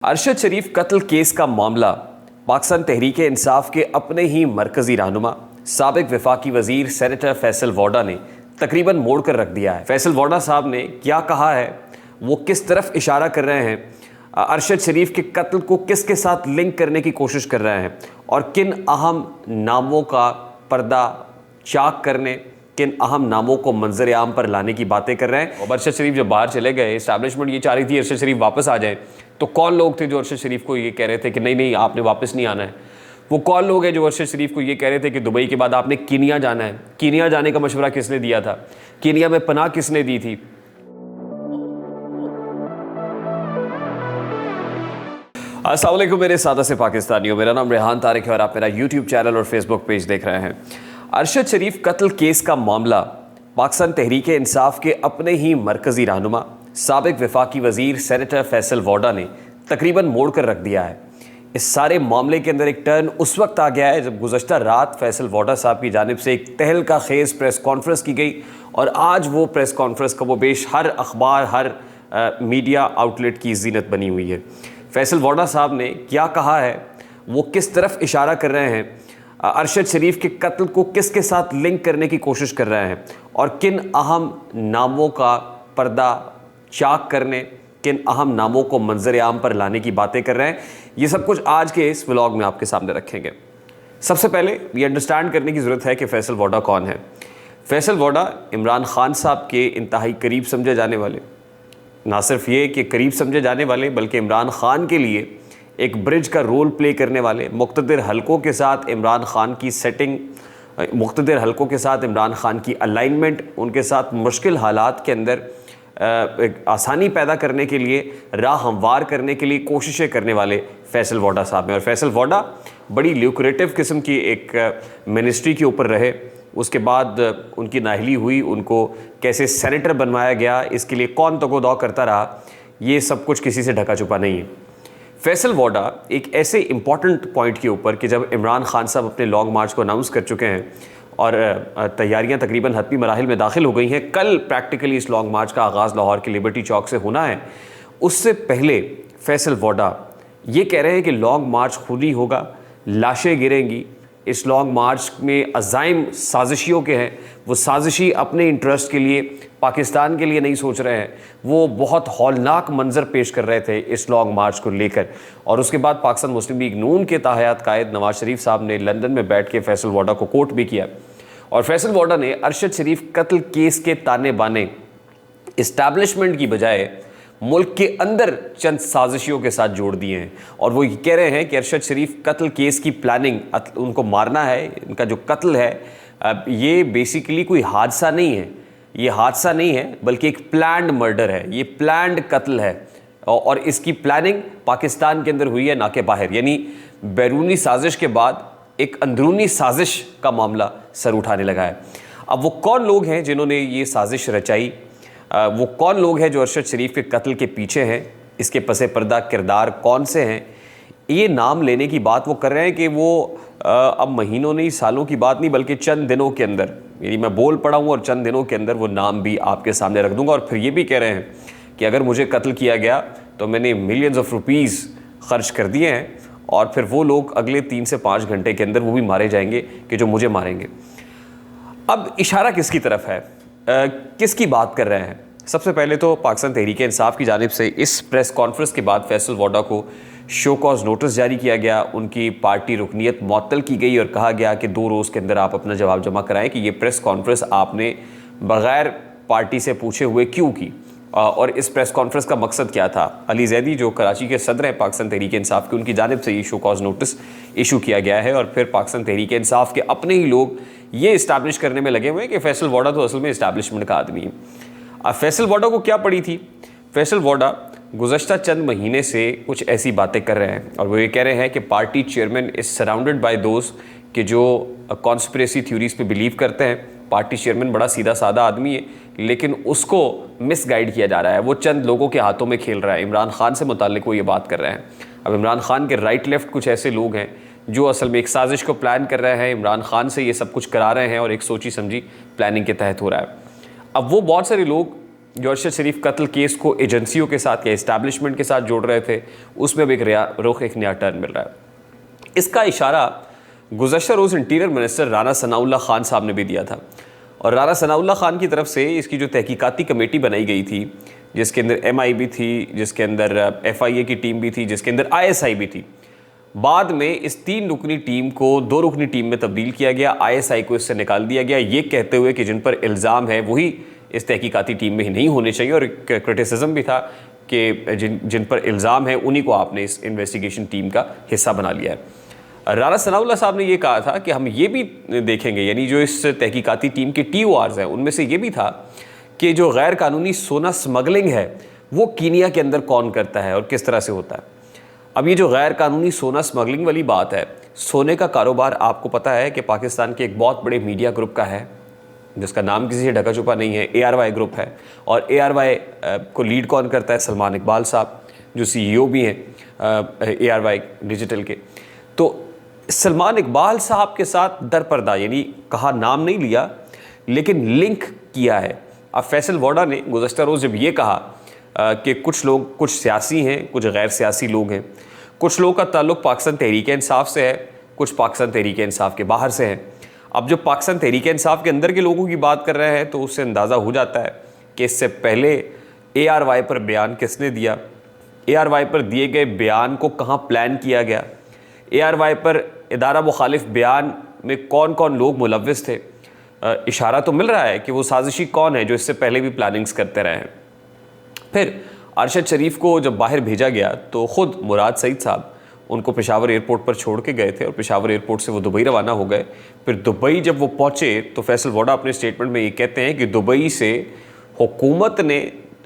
अरशद शरीफ कत्ल केस का मामला पाकिस्तान तहरीक इंसाफ के अपने ही मरकजी रहनुमा साबिक वफाकी वजीर सेनेटर फैसल वोडा ने तकरीबन मोड़ कर रख दिया है। फैसल वोडा साहब ने क्या कहा है, वो किस तरफ इशारा कर रहे हैं, अरशद शरीफ के कत्ल को किसके साथ लिंक करने की कोशिश कर रहे हैं और किन अहम नामों का पर्दा चाक करने, किन अहम नामों को मंजर आम पर लाने की बातें कर रहे हैं। और अरशद शरीफ जब बाहर चले गए, इस्टेब्लिशमेंट ये चाह रही थी अरशद शरीफ वापस आ जाए, तो कौन लोग थे जो अरशद शरीफ को ये कह रहे थे कि नहीं नहीं आपने वापस नहीं आना है? वो कौन लोग हैं जो अरशद शरीफ को ये कह रहे थे कि दुबई के बाद आपने कीनिया जाना है? कीनिया जाने का मशवरा किसने दिया था? कीनिया में पनाह किसने दी थी? अस्सलाम वालेकुम मेरे सादा से पाकिस्तानियों, मेरा नाम रेहान तारिक है और आप मेरा यूट्यूब चैनल और फेसबुक पेज देख रहे हैं। अरशद शरीफ कत्ल केस का मामला पाकिस्तान तहरीक इंसाफ के अपने ही मरकजी रहनुमा साबिक वफाकी वजीर सेनेटर फैसल वोडा ने तकरीबन मोड़ कर रख दिया है। इस सारे मामले के अंदर एक टर्न उस वक्त आ गया है जब गुज़श्ता रात फैसल वोडा साहब की जानिब से एक तहलका खेज़ प्रेस कॉन्फ्रेंस की गई और आज वो प्रेस कॉन्फ्रेंस का वो बेश हर अखबार, हर मीडिया आउटलेट की ज़ीनत बनी हुई है। फैसल वोडा साहब ने क्या कहा है, वो किस तरफ इशारा कर रहे हैं, अरशद शरीफ के कत्ल को किसके साथ लिंक करने की कोशिश कर रहे हैं और किन अहम नामों का पर्दा चाक करने, किन अहम नामों को मंजर आम पर लाने की बातें कर रहे हैं, ये सब कुछ आज के इस व्लॉग में आपके सामने रखेंगे। सबसे पहले ये अंडरस्टैंड करने की ज़रूरत है कि फैसल वोडा कौन है। फैसल वोडा इमरान खान साहब के इंतहाई करीब समझे जाने वाले, ना सिर्फ ये कि करीब समझे जाने वाले बल्कि इमरान खान के लिए एक ब्रिज का रोल प्ले करने वाले, मुख्तदिर हलकों के साथ इमरान खान की सेटिंग, मुख्तदिर हलकों के साथ इमरान खान की अलाइनमेंट, उनके साथ मुश्किल हालात के अंदर आसानी पैदा करने के लिए, राह हमवार करने के लिए कोशिशें करने वाले फैसल वोडा साहब हैं। और फैसल वोडा बड़ी ल्यूक्रेटिव किस्म की एक मिनिस्ट्री के ऊपर रहे, उसके बाद उनकी नाहली हुई, उनको कैसे सेनेटर बनवाया गया, इसके लिए कौन तगोदौ करता रहा, ये सब कुछ किसी से ढका छुपा नहीं है। फैसल वोडा एक ऐसे इंपॉर्टेंट पॉइंट के ऊपर कि जब इमरान खान साहब अपने लॉन्ग मार्च को अनाउंस कर चुके हैं और तैयारियां तकरीबन हतमी मराहिल में दाखिल हो गई हैं, कल प्रैक्टिकली इस लॉन्ग मार्च का आगाज़ लाहौर के लिबर्टी चौक से होना है, उससे पहले फैसल वोडा ये कह रहे हैं कि लॉन्ग मार्च खुद ही होगा, लाशें गिरेंगी, इस लॉन्ग मार्च में अज़ाइम साजिशियों के हैं, वो साजिशी अपने इंटरेस्ट के लिए, पाकिस्तान के लिए नहीं सोच रहे हैं, वो बहुत हौलनाक मंजर पेश कर रहे थे इस लॉन्ग मार्च को लेकर। और उसके बाद पाकिस्तान मुस्लिम लीग नून के ताहयात कायद नवाज शरीफ साहब ने लंदन में बैठ के फैसल वोडा को कोट भी किया और फैसल वोडा ने अरशद शरीफ कत्ल केस के ताने बाने इस्टेब्लिशमेंट की बजाय मुल्क के अंदर चंद साजिशियों के साथ जोड़ दिए हैं। और वो ये कह रहे हैं कि अरशद शरीफ कत्ल केस की प्लानिंग, उनको मारना है, इनका जो कत्ल है ये बेसिकली कोई हादसा नहीं है, ये हादसा नहीं है बल्कि एक प्लान्ड मर्डर है, ये प्लान्ड कत्ल है और इसकी प्लानिंग पाकिस्तान के अंदर हुई है, ना कि बाहर। यानी बैरूनी साजिश के बाद एक अंदरूनी साजिश का मामला सर उठाने लगा है। अब वो कौन लोग हैं जिन्होंने ये साजिश रचाई, वो कौन लोग हैं जो अरशद शरीफ के कत्ल के पीछे हैं, इसके पसे पर्दा किरदार कौन से हैं, ये नाम लेने की बात वो कर रहे हैं कि वो अब महीनों नहीं, सालों की बात नहीं, बल्कि चंद दिनों के अंदर, यानी मैं बोल पड़ा हूँ और चंद दिनों के अंदर वो नाम भी आपके सामने रख दूंगा। और फिर ये भी कह रहे हैं कि अगर मुझे कत्ल किया गया तो मैंने मिलियंस ऑफ रुपीज़ खर्च कर दिए हैं और फिर वो लोग अगले 3 से 5 घंटे के अंदर वो भी मारे जाएंगे कि जो मुझे मारेंगे। अब इशारा किसकी तरफ है, किसकी बात कर रहे हैं? सबसे पहले तो पाकिस्तान तहरीक इंसाफ की जानिब से इस प्रेस कॉन्फ्रेंस के बाद फैसल वोडा को शो कॉज नोटिस जारी किया गया, उनकी पार्टी रुकनीत मुअत्तल की गई और कहा गया कि 2 रोज़ के अंदर आप अपना जवाब जमा कराएं कि ये प्रेस कॉन्फ्रेंस आपने बग़ैर पार्टी से पूछे हुए क्यों की और इस प्रेस कॉन्फ्रेंस का मकसद क्या था। अली जैदी जो कराची के सदर हैं पाकिस्तान तहरीक इंसाफ के, उनकी जानिब से ये शो कॉज नोटिस इशू किया गया है और फिर पाकिस्तान तहरीक इंसाफ के अपने ही लोग ये इस्टेब्लिश करने में लगे हुए हैं कि फैसल वोडा तो असल में इस्टेब्लिशमेंट का आदमी है। अब फैसल वोडा को क्या पड़ी थी? फैसल वोडा गुज़श्ता चंद महीने से कुछ ऐसी बातें कर रहे हैं और वो ये कह रहे हैं कि party chairman is surrounded by दोस्त कि जो कॉन्स्पिरेसी थ्योरीज पे बिलीव करते हैं। पार्टी चेयरमैन बड़ा सीधा सादा आदमी है लेकिन उसको मिसगाइड किया जा रहा है, वो चंद लोगों के हाथों में खेल रहा है। इमरान खान से मुताल्लिक वो ये बात कर रहे हैं। अब इमरान खान के राइट लेफ्ट कुछ ऐसे लोग हैं जो असल में एक साजिश को प्लान कर रहे हैं, इमरान खान से ये सब कुछ करा रहे हैं और एक सोची समझी प्लानिंग के तहत हो रहा है। अब वो बहुत सारे लोग जो अरशद शरीफ कत्ल केस को एजेंसियों के साथ या इस्टेब्लिशमेंट के साथ जोड़ रहे थे, उसमें अब एक नया टर्न मिल रहा है। इसका इशारा गुज़श्ता रोज़ इंटीरियर मिनिस्टर राना सनाउल्लाह खान साहब ने भी दिया था, और राना सनाउल्लाह खान की तरफ से इसकी जो तहकीकाती कमेटी बनाई गई थी, जिसके अंदर MI भी थी, जिसके अंदर FIA की टीम भी थी, जिसके अंदर ISI भी थी, बाद में इस 3 रुकनी टीम को 2 रुकनी टीम में तब्दील किया गया। ISI को इससे निकाल दिया गया, ये कहते हुए कि जिन पर इल्ज़ाम है वही इस तहकीकाती टीम में ही नहीं होने चाहिए, और क्रिटिसिज्म भी था कि जिन पर इल्ज़ाम है उन्हीं को आपने इस इन्वेस्टिगेशन टीम का हिस्सा बना लिया है। राना सनाउल्लाह साहब ने ये कहा था कि हम ये भी देखेंगे, यानी जो इस तहकीकाती टीम के TORs हैं उनमें से ये भी था कि जो गैर कानूनी सोना स्मगलिंग है वो कीनिया के अंदर कौन करता है और किस तरह से होता है। अब ये जो गैर कानूनी सोना स्मगलिंग वाली बात है, सोने का कारोबार आपको पता है कि पाकिस्तान के एक बहुत बड़े मीडिया ग्रुप का है, जिसका नाम किसी से ढका छुपा नहीं है, ARY ग्रुप है। और ARY को लीड कौन करता है? सलमान इकबाल साहब, जो CEO भी हैं ARY डिजिटल के। तो सलमान इकबाल साहब के साथ दरपर्दा, यानी कहा नाम नहीं लिया लेकिन लिंक किया है। अब फैसल वोडा ने गुज़श्ता रोज़ जब ये कहा कि कुछ लोग, कुछ सियासी हैं, कुछ गैर सियासी लोग हैं, कुछ लोगों का ताल्लुक़ पाकिस्तान तहरीक इंसाफ से है, कुछ पाकिस्तान तहरीक इंसाफ के बाहर से है। अब जब पाकिस्तान तहरीक इंसाफ के अंदर के लोगों की बात कर रहे हैं तो उससे अंदाज़ा हो जाता है कि इससे पहले ARY पर बयान किसने दिया, ARY पर दिए गए बयान को कहाँ प्लान किया गया, ARY पर इदारा मुखालिफ बयान में कौन कौन लोग मुलव्विस थे। इशारा तो मिल रहा है कि वो साजिशी कौन है जो इससे पहले भी प्लानिंग्स करते रहे हैं। फिर अरशद शरीफ को जब बाहर भेजा गया तो ख़ुद मुराद सईद साहब उनको पेशावर एयरपोर्ट पर छोड़ के गए थे, और पेशावर एयरपोर्ट से वो दुबई रवाना हो गए। फिर दुबई जब वो पहुँचे तो फैसल वोडा अपने स्टेटमेंट में ये कहते हैं कि दुबई से हुकूमत ने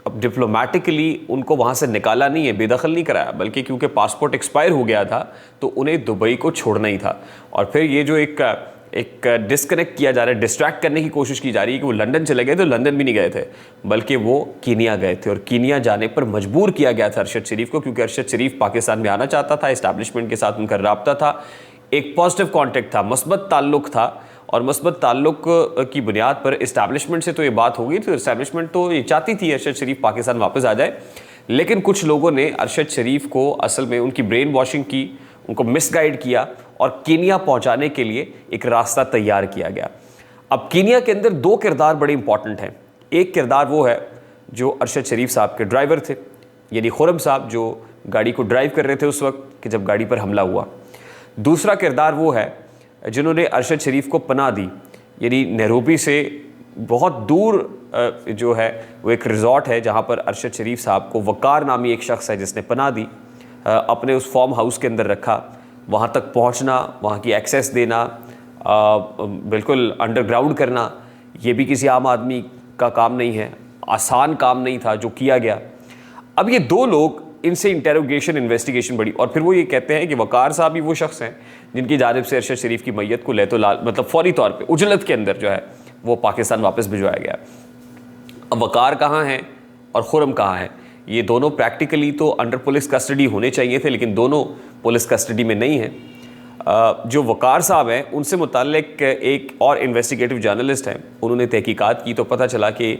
अब डिप्लोमेटिकली उनको वहाँ से निकाला नहीं है, बेदखल नहीं कराया, बल्कि क्योंकि पासपोर्ट एक्सपायर हो गया था तो उन्हें दुबई को छोड़ना ही था। और फिर ये जो एक डिस्कनेक्ट किया जा रहा है, डिस्ट्रैक्ट करने की कोशिश की जा रही है कि वो लंदन चले गए, तो लंदन भी नहीं गए थे बल्कि वो कीनिया गए थे, और कीनिया जाने पर मजबूर किया गया था अरशद शरीफ को, क्योंकि अरशद शरीफ पाकिस्तान में आना चाहता था, इस्टेब्लिशमेंट के साथ उनका राब्ता था, एक पॉजिटिव कॉन्टेक्ट था, मस्बत ताल्लुक़ था, और मस्बत ताल्लुक़ की बुनियाद पर इस्टेब्लिशमेंट से तो ये बात हो गई। तो इस्टेब्लिशमेंट तो ये चाहती थी अरशद शरीफ पाकिस्तान वापस आ जाए, लेकिन कुछ लोगों ने अरशद शरीफ को असल में उनकी ब्रेन वॉशिंग की, उनको मिसगाइड किया और कीनिया पहुंचाने के लिए एक रास्ता तैयार किया गया। अब कीनिया के अंदर 2 किरदार बड़े इंपॉर्टेंट हैं। एक किरदार वो है जो अरशद शरीफ साहब के ड्राइवर थे, यानी खुरम साहब जो गाड़ी को ड्राइव कर रहे थे उस वक्त कि जब गाड़ी पर हमला हुआ। दूसरा किरदार वो है जिन्होंने अरशद शरीफ को पनाह दी, यानी नैरोबी से बहुत दूर जो है वो एक रिज़ॉर्ट है जहाँ पर अरशद शरीफ साहब को वकार नामी एक शख्स है जिसने पनाह दी, अपने उस फार्म हाउस के अंदर रखा। वहाँ तक पहुँचना, वहाँ की एक्सेस देना, बिल्कुल अंडरग्राउंड करना, ये भी किसी आम आदमी का काम नहीं है, आसान काम नहीं था जो किया गया। अब ये 2 लोग, इनसे इंटेरोगेशन इन्वेस्टिगेशन बढ़ी, और फिर वो ये कहते हैं कि वकार साहब ही वो शख्स हैं जिनकी जानिब से अरशद शरीफ की मैयत को लहतो लाल, मतलब फौरी तौर पे उजलत के अंदर जो है वो पाकिस्तान वापस भिजवाया गया। अब वकार कहाँ हैं और खुरम कहाँ हैं? ये दोनों प्रैक्टिकली तो अंडर पुलिस कस्टडी होने चाहिए थे, लेकिन दोनों पुलिस कस्टडी में नहीं हैं। जो वकार साहब हैं उनसे मुताल्लिक एक और इन्वेस्टिगेटिव जर्नलिस्ट हैं, उन्होंने तहकीकात की तो पता चला कि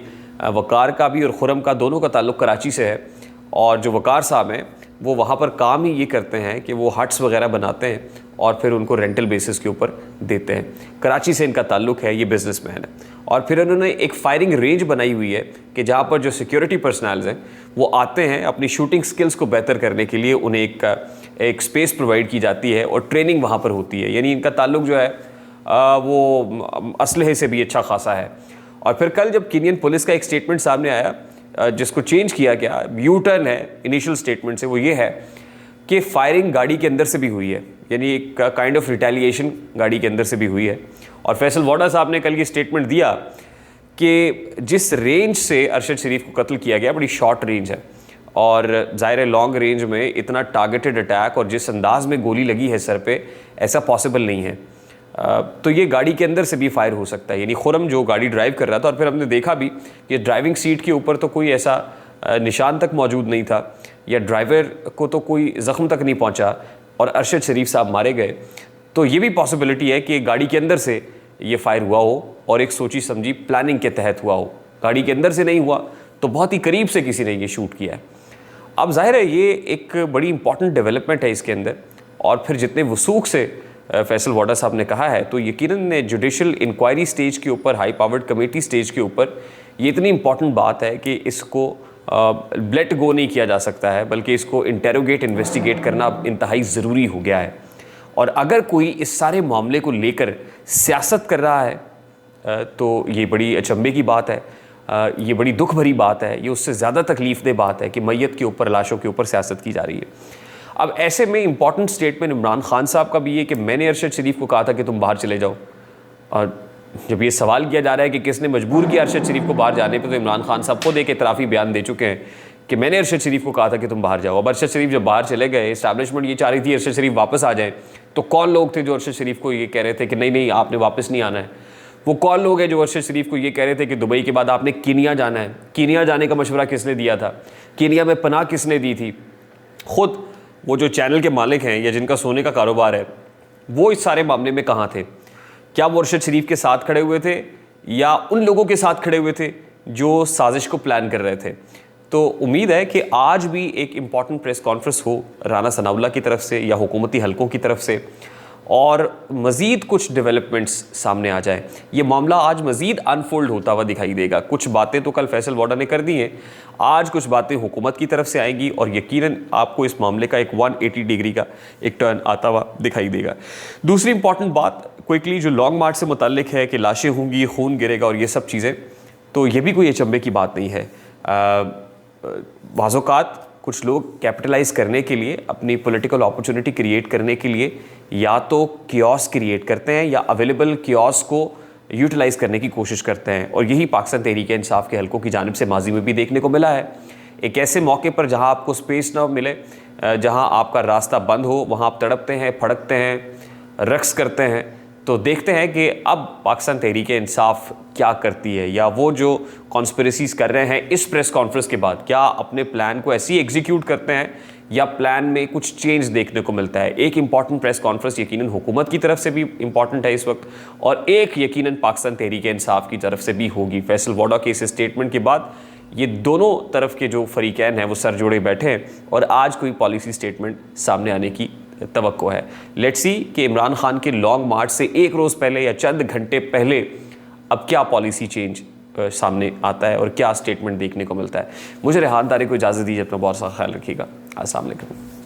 वकार का भी और खुरम का दोनों का ताल्लुक़ कराची से है, और जो वकार साहब हैं वो वहाँ पर काम ही ये करते हैं कि वो हट्स वगैरह बनाते हैं और फिर उनको रेंटल बेसिस के ऊपर देते हैं। कराची से इनका ताल्लुक़ है, ये बिजनेसमैन है। और फिर उन्होंने एक फायरिंग रेंज बनाई हुई है कि जहाँ पर जो सिक्योरिटी पर्सनल्स हैं वो आते हैं अपनी शूटिंग स्किल्स को बेहतर करने के लिए, उन्हें एक स्पेस प्रोवाइड की जाती है और ट्रेनिंग वहाँ पर होती है। यानी इनका ताल्लुक़ जो है वो असलहे से भी अच्छा खासा है। और फिर कल जब कीनियन पुलिस का एक स्टेटमेंट सामने आया जिसको चेंज किया गया, यू टर्न है इनिशियल स्टेटमेंट से, वो ये है कि फायरिंग गाड़ी के अंदर से भी हुई है, यानी एक काइंड ऑफ रिटेलिएशन गाड़ी के अंदर से भी हुई है। और फैसल वोडा साहब ने कल ये स्टेटमेंट दिया कि जिस रेंज से अरशद शरीफ को कत्ल किया गया बड़ी शॉर्ट रेंज है, और ज़ाहिर लॉन्ग रेंज में इतना टारगेटेड अटैक और जिस अंदाज में गोली लगी है सर पे, ऐसा पॉसिबल नहीं है। तो ये गाड़ी के अंदर से भी फायर हो सकता है, यानी खुरम जो गाड़ी ड्राइव कर रहा था, और फिर हमने देखा भी कि ड्राइविंग सीट के ऊपर तो कोई ऐसा निशान तक मौजूद नहीं था, या ड्राइवर को तो कोई ज़ख्म तक नहीं पहुंचा, और अरशद शरीफ साहब मारे गए। तो ये भी पॉसिबिलिटी है कि गाड़ी के अंदर से ये फायर हुआ हो और एक सोची समझी प्लानिंग के तहत हुआ हो। गाड़ी के अंदर से नहीं हुआ तो बहुत ही करीब से किसी ने ये शूट किया है। अब जाहिर है ये एक बड़ी इंपॉर्टेंट डेवलपमेंट है इसके अंदर, और फिर जितने वसूख से फैसल वाडा साहब ने कहा है, तो यकीनन जुडिशल इंक्वायरी स्टेज के ऊपर, हाई पावर्ड कमेटी स्टेज के ऊपर ये इतनी इंपॉर्टेंट बात है कि इसको लेट गो नहीं किया जा सकता है, बल्कि इसको इंटेरोगेट, इन्वेस्टिगेट करना अब इंतहाई ज़रूरी हो गया है। और अगर कोई इस सारे मामले को लेकर सियासत कर रहा है तो ये बड़ी अचंभे की बात है, ये बड़ी दुख भरी बात है, ये उससे ज़्यादा तकलीफ़देह बात है कि मैयत के ऊपर, लाशों के ऊपर सियासत की जा रही है। अब ऐसे में इंपॉर्टेंट स्टेटमेंट इमरान खान साहब का भी है कि मैंने अरशद शरीफ को कहा था कि तुम बाहर चले जाओ, और जब ये सवाल किया जा रहा है कि किसने मजबूर किया अरशद शरीफ को बाहर जाने पे, तो इमरान खान साहब खुद एक इतराफ़ी बयान दे चुके हैं कि मैंने अरशद शरीफ को कहा था कि तुम बाहर जाओ। अब अरशद शरीफ जब बाहर चले गए, इस्टेब्लिशमेंट ये चाह रही थी अरशद शरीफ वापस आ जाए, तो कौन लोग थे जो अरशद शरीफ को ये कह रहे थे कि नहीं नहीं आपने वापस नहीं आना है? वो कौन लोग हैं जो अरशद शरीफ को ये कह रहे थे कि दुबई के बाद आपने कीनिया जाना है? कीनिया जाने का मशवरा किसने दिया था? कीनिया में पनाह किसने दी थी? खुद वो जो चैनल के मालिक हैं या जिनका सोने का कारोबार है, वो इस सारे मामले में कहाँ थे? क्या वो अरशद शरीफ के साथ खड़े हुए थे या उन लोगों के साथ खड़े हुए थे जो साजिश को प्लान कर रहे थे? तो उम्मीद है कि आज भी एक इम्पॉर्टेंट प्रेस कॉन्फ्रेंस हो राना सनाउल्लाह की तरफ से या हुकूमती हलकों की तरफ से, और मज़ीद कुछ डेवलपमेंट्स सामने आ जाए। ये मामला आज मज़ीद अनफोल्ड होता हुआ दिखाई देगा। कुछ बातें तो कल फैसल वाडा ने कर दी हैं, आज कुछ बातें हुकूमत की तरफ से आएंगी, और यकीनन आपको इस मामले का एक 180 डिग्री का एक टर्न आता हुआ दिखाई देगा। दूसरी इंपॉर्टेंट बात क्विकली जो लॉन्ग मार्च से मुताल्लिक है कि लाशें होंगी, खून गिरेगा और ये सब चीज़ें, तो ये भी कोई अचंभे की बात नहीं है। बाज़-औक़ात कुछ लोग कैपिटलाइज करने के लिए, अपनी पॉलिटिकल अपॉर्चुनिटी क्रिएट करने के लिए या तो कियोस क्रिएट करते हैं या अवेलेबल कियोस को यूटिलाइज़ करने की कोशिश करते हैं, और यही पाकिस्तान तहरीक-ए-इंसाफ के हलकों की जानिब से माजी में भी देखने को मिला है। एक ऐसे मौके पर जहां आपको स्पेस ना मिले, जहां आपका रास्ता बंद हो, वहां आप तड़पते हैं, फड़कते हैं, रक्स करते हैं। तो देखते हैं कि अब पाकिस्तान तहरीक-ए-इंसाफ क्या करती है, या वो जो कॉन्स्पिरेसीज़ कर रहे हैं इस प्रेस कॉन्फ्रेंस के बाद क्या अपने प्लान को ऐसे ही एग्जीक्यूट करते हैं या प्लान में कुछ चेंज देखने को मिलता है। एक इंपॉर्टेंट प्रेस कॉन्फ्रेंस यकीनन हुकूमत की तरफ से भी इंपॉर्टेंट है इस वक्त, और एक यकीनन पाकिस्तान तहरीक-ए-इंसाफ की तरफ से भी होगी। फैसल वाडा के इस स्टेटमेंट के बाद ये दोनों तरफ के जो फरीकैन हैं वो सर जोड़े बैठे हैं, और आज कोई पॉलिसी स्टेटमेंट सामने आने की तवक्को है। लेट्स सी कि इमरान खान के लॉन्ग मार्च से एक रोज़ पहले या चंद घंटे पहले अब क्या पॉलिसी चेंज सामने आता है और क्या स्टेटमेंट देखने को मिलता है। मुझे रेहान तारिक को इजाज़त दीजिए, अपना बहुत सा ख्याल रखिएगा। अस्सलाम वालेकुम।